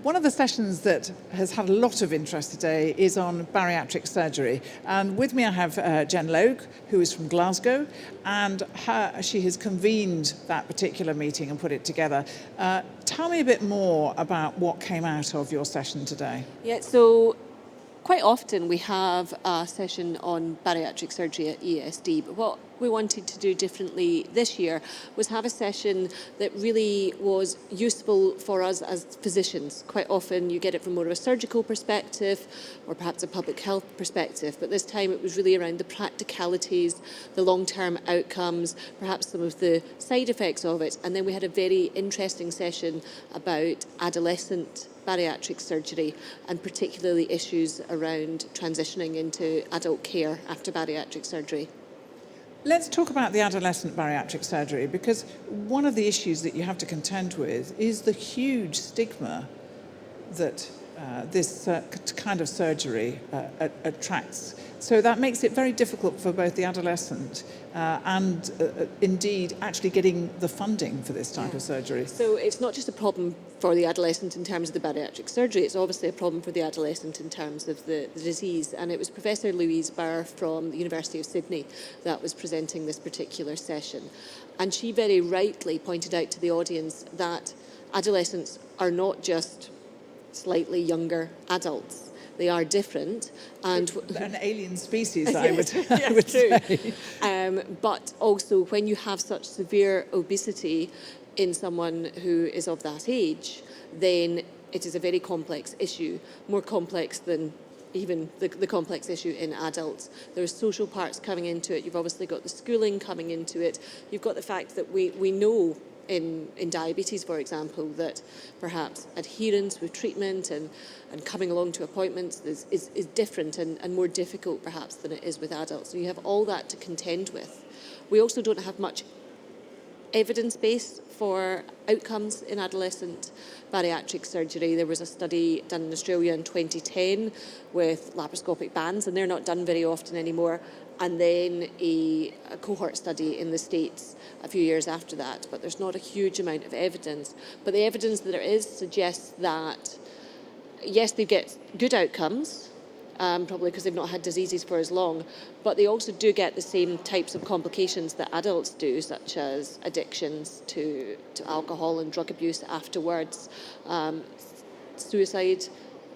One of the sessions that has had a lot of interest today is on bariatric surgery. And with me I have Jen Logue, who is from Glasgow, and she has convened that particular meeting and put it together. Tell me a bit more about what came out of your session today. Yeah, so quite often we have a session on bariatric surgery at EASD, but what we wanted to do differently this year was have a session that really was useful for us as physicians. Quite often you get it from more of a surgical perspective or perhaps a public health perspective, but this time it was really around the practicalities, the long-term outcomes, perhaps some of the side effects of it, and then we had a very interesting session about adolescent bariatric surgery and particularly issues around transitioning into adult care after bariatric surgery. Let's talk about the adolescent bariatric surgery, because one of the issues that you have to contend with is the huge stigma that this kind of surgery attracts. So that makes it very difficult for both the adolescent and indeed actually getting the funding for this type of surgery. So it's not just a problem for the adolescent in terms of the bariatric surgery, it's obviously a problem for the adolescent in terms of the disease. And it was Professor Louise Barr from the University of Sydney that was presenting this particular session. And she very rightly pointed out to the audience that adolescents are not just slightly younger adults. They are different, and an alien species, I would say. But also, when you have such severe obesity in someone who is of that age, then it is a very complex issue, more complex than even the complex issue in adults. There are social parts coming into it. You've obviously got the schooling coming into it. You've got the fact that we know in diabetes, for example, that perhaps adherence with treatment and coming along to appointments is different and more difficult perhaps than it is with adults. So you have all that to contend with. We also don't have much evidence base for outcomes in adolescent bariatric surgery. There was a study done in Australia in 2010 with laparoscopic bands, and they're not done very often anymore, and then a cohort study in the States a few years after that, but there's not a huge amount of evidence. But the evidence that there is suggests that, yes, they get good outcomes, probably because they've not had diseases for as long, but they also do get the same types of complications that adults do, such as addictions to alcohol and drug abuse afterwards, suicide,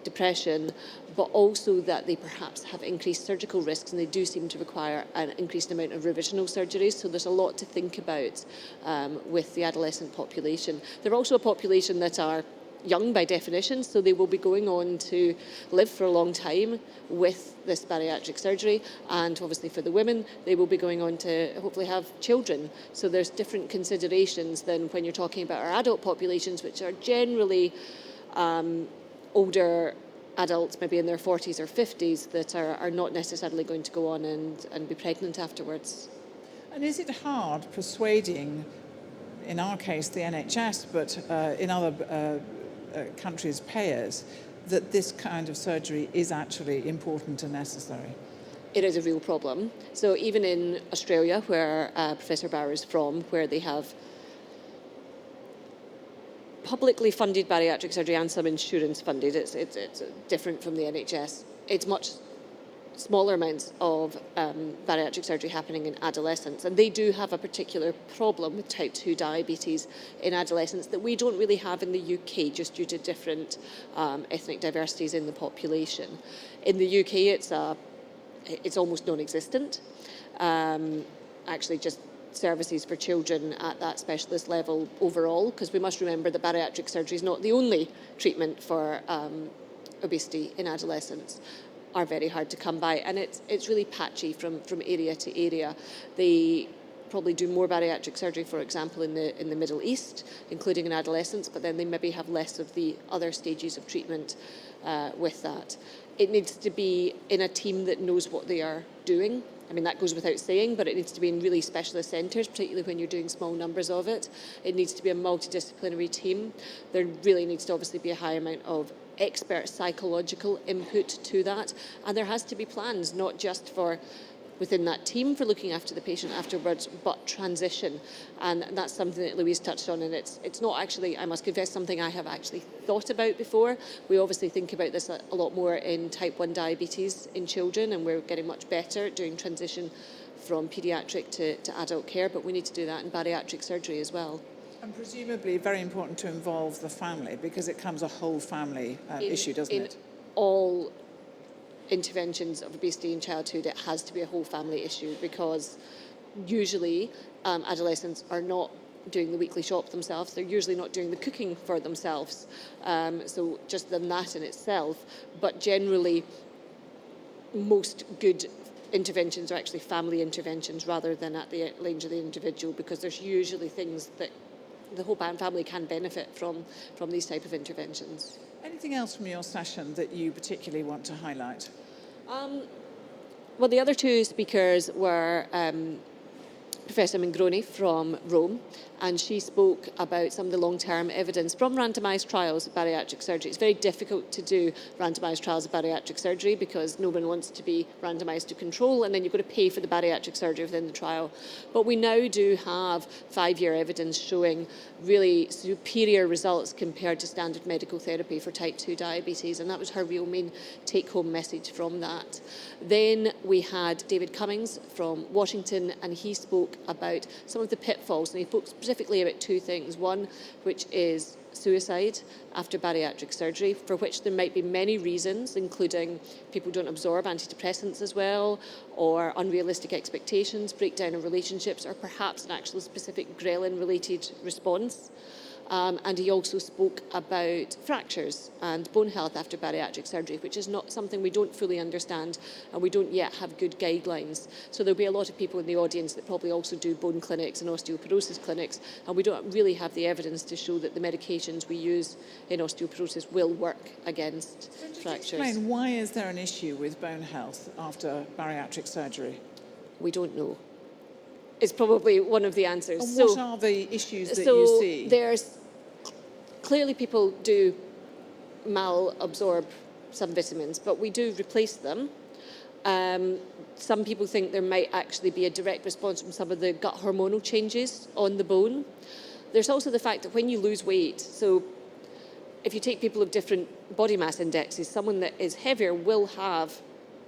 depression, but also that they perhaps have increased surgical risks, and they do seem to require an increased amount of revisional surgeries. So there's a lot to think about with the adolescent population. They're also a population that are young by definition, so they will be going on to live for a long time with this bariatric surgery, and obviously for the women, they will be going on to hopefully have children. So there's different considerations than when you're talking about our adult populations, which are generally older adults, maybe in their 40s or 50s, that are not necessarily going to go on and be pregnant afterwards. And is it hard persuading, in our case, the NHS, but in other countries' payers, that this kind of surgery is actually important and necessary? It is a real problem. So even in Australia, where Professor Barr is from, where they have publicly funded bariatric surgery and some insurance funded, it's different from the NHS. It's much smaller amounts of bariatric surgery happening in adolescents, and they do have a particular problem with type 2 diabetes in adolescents that we don't really have in the UK, just due to different ethnic diversities in the population. In the UK, it's almost non-existent. Actually, just services for children at that specialist level overall, because we must remember that bariatric surgery is not the only treatment for obesity in adolescents, are very hard to come by, and it's really patchy from area to area. They probably do more bariatric surgery, for example, in the Middle East, including in adolescents, but then they maybe have less of the other stages of treatment with that. It needs to be in a team that knows what they are doing. I mean, that goes without saying, but it needs to be in really specialist centres, particularly when you're doing small numbers of it. It needs to be a multidisciplinary team. There really needs to obviously be a high amount of expert psychological input to that. And there has to be plans, not just for within that team for looking after the patient afterwards, but transition. And that's something that Louise touched on, and it's not actually, I must confess, something I have actually thought about before. We obviously think about this a lot more in type 1 diabetes in children, and we're getting much better at doing transition from paediatric to adult care, but we need to do that in bariatric surgery as well. And presumably very important to involve the family, because it becomes a whole family issue, doesn't it? In all interventions of obesity in childhood, it has to be a whole family issue, because usually adolescents are not doing the weekly shop themselves. They're usually not doing the cooking for themselves. So just that in itself. But generally, most good interventions are actually family interventions rather than at the range of the individual, because there's usually things that the whole family can benefit from these type of interventions. Anything else from your session that you particularly want to highlight? Well, the other two speakers were Professor Mangroni from Rome, and she spoke about some of the long-term evidence from randomised trials of bariatric surgery. It's very difficult to do randomised trials of bariatric surgery because no one wants to be randomised to control, and then you've got to pay for the bariatric surgery within the trial. But we now do have 5-year evidence showing really superior results compared to standard medical therapy for type 2 diabetes, and that was her real main take-home message from that. Then we had David Cummings from Washington, and he spoke about some of the pitfalls, and he spoke specifically about two things. One, which is suicide after bariatric surgery, for which there might be many reasons, including people don't absorb antidepressants as well, or unrealistic expectations, breakdown of relationships, or perhaps an actual specific ghrelin-related response. And he also spoke about fractures and bone health after bariatric surgery, which is not something we don't fully understand, and we don't yet have good guidelines. So there'll be a lot of people in the audience that probably also do bone clinics and osteoporosis clinics, and we don't really have the evidence to show that the medications we use in osteoporosis will work against fractures. Explain, why is there an issue with bone health after bariatric surgery? We don't know. It's probably one of the answers. And what are the issues that you see? There's clearly people do malabsorb some vitamins, but we do replace them. Some people think there might actually be a direct response from some of the gut hormonal changes on the bone. There's also the fact that when you lose weight, so if you take people of different body mass indexes, someone that is heavier will have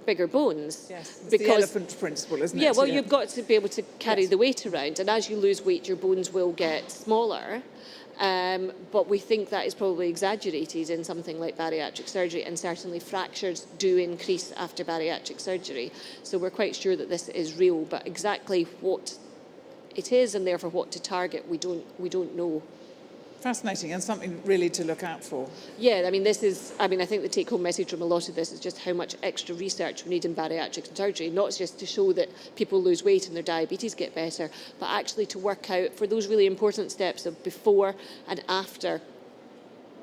bigger bones. Yes, it's the elephant principle, isn't it? Yeah, well, you've got to be able to carry the weight around, and as you lose weight, your bones will get smaller. But we think that is probably exaggerated in something like bariatric surgery, and certainly fractures do increase after bariatric surgery. So we're quite sure that this is real, but exactly what it is and therefore what to target, we don't know. Fascinating, and something really to look out for. Yeah, I think the take-home message from a lot of this is just how much extra research we need in bariatric surgery, not just to show that people lose weight and their diabetes get better, but actually to work out for those really important steps of before and after,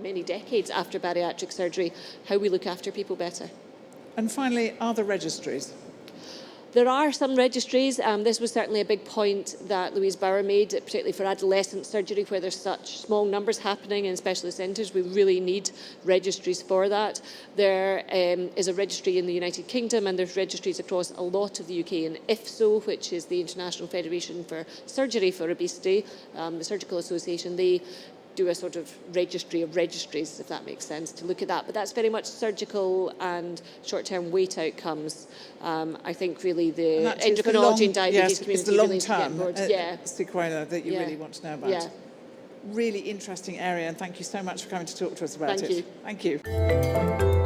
many decades after bariatric surgery, how we look after people better. And finally, are there registries? There are some registries. This was certainly a big point that Louise Bauer made, particularly for adolescent surgery, where there's such small numbers happening in specialist centres. We really need registries for that. There is a registry in the United Kingdom, and there's registries across a lot of the UK in IFSO, which is the International Federation for Surgery for Obesity, the Surgical Association. They do a sort of registry of registries, if that makes sense, to look at that. But that's very much surgical and short-term weight outcomes. I think really the endocrinology and diabetes community it's the long term sequela that you really want to know about. Yeah. Really interesting area, and thank you so much for coming to talk to us about Thank it. you. Thank you.